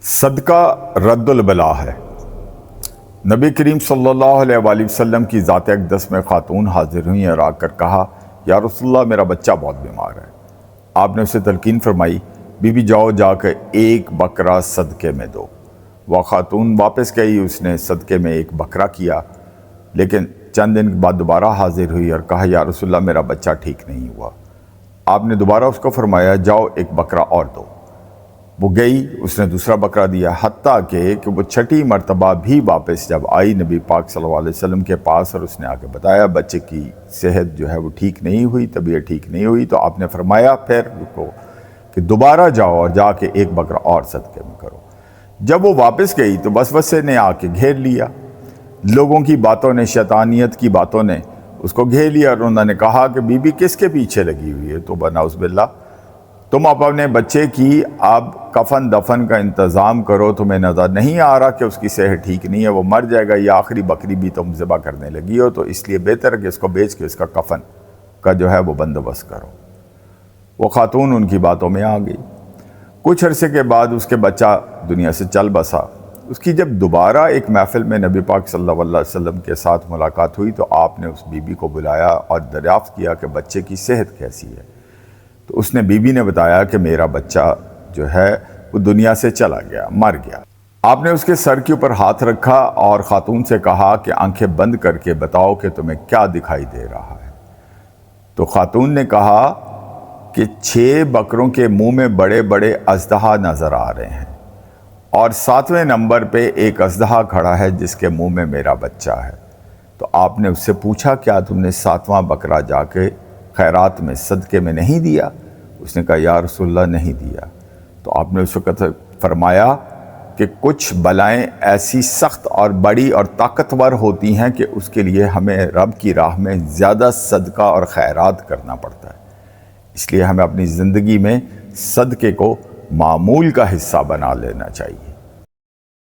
صدقہ رد البلا ہے۔ نبی کریم صلی اللہ علیہ وآلہ وسلم کی ذات اقدس میں خاتون حاضر ہوئیں اور آ کر کہا، یا رسول اللہ میرا بچہ بہت بیمار ہے۔ آپ نے اسے تلقین فرمائی، بی بی جاؤ جا کے ایک بکرا صدقے میں دو۔ وہ خاتون واپس گئی، اس نے صدقے میں ایک بکرا کیا، لیکن چند دن بعد دوبارہ حاضر ہوئی اور کہا، یا رسول اللہ میرا بچہ ٹھیک نہیں ہوا۔ آپ نے دوبارہ اس کو فرمایا، جاؤ ایک بکرا اور دو۔ وہ گئی، اس نے دوسرا بکرا دیا، حتیٰ کہ وہ چھٹی مرتبہ بھی واپس جب آئی نبی پاک صلی اللہ علیہ وسلم کے پاس اور اس نے آ کے بتایا بچے کی صحت جو ہے وہ ٹھیک نہیں ہوئی، طبیعت ٹھیک نہیں ہوئی، تو آپ نے فرمایا پھر کو کہ دوبارہ جاؤ اور جا کے ایک بکرا اور صدقے میں کرو۔ جب وہ واپس گئی تو وسوسے نے آ کے گھیر لیا، لوگوں کی باتوں نے، شیطانیت کی باتوں نے اس کو گھیر لیا، اور انہوں نے کہا کہ بی بی کس کے پیچھے لگی ہوئی ہے؟ تو نعوذ باللہ، تم اپنے بچے کی اب کفن دفن کا انتظام کرو، تمہیں نظر نہیں آ رہا کہ اس کی صحت ٹھیک نہیں ہے، وہ مر جائے گا، یہ آخری بکری بھی تم ذبح کرنے لگی ہو، تو اس لیے بہتر ہے کہ اس کو بیچ کے اس کا کفن کا جو ہے وہ بندوبست کرو۔ وہ خاتون ان کی باتوں میں آ گئی۔ کچھ عرصے کے بعد اس کے بچہ دنیا سے چل بسا۔ اس کی جب دوبارہ ایک محفل میں نبی پاک صلی اللہ علیہ وسلم کے ساتھ ملاقات ہوئی تو آپ نے اس بی بی کو بلایا اور دریافت کیا کہ بچے کی صحت کیسی ہے۔ تو اس نے بی بی نے بتایا کہ میرا بچہ جو ہے وہ دنیا سے چلا گیا، مر گیا۔ آپ نے اس کے سر کے اوپر ہاتھ رکھا اور خاتون سے کہا کہ آنکھیں بند کر کے بتاؤ کہ تمہیں کیا دکھائی دے رہا ہے۔ تو خاتون نے کہا کہ 6 بکروں کے منہ میں بڑے بڑے اژدہا نظر آ رہے ہیں، اور 7ویں نمبر پہ ایک اژدہا کھڑا ہے جس کے منہ میں میرا بچہ ہے۔ تو آپ نے اس سے پوچھا، کیا تم نے 7واں بکرا جا کے خیرات میں صدقے میں نہیں دیا؟ اس نے کہا، یا رسول اللہ نہیں دیا۔ تو آپ نے اس وقت فرمایا کہ کچھ بلائیں ایسی سخت اور بڑی اور طاقتور ہوتی ہیں کہ اس کے لیے ہمیں رب کی راہ میں زیادہ صدقہ اور خیرات کرنا پڑتا ہے، اس لیے ہمیں اپنی زندگی میں صدقے کو معمول کا حصہ بنا لینا چاہیے۔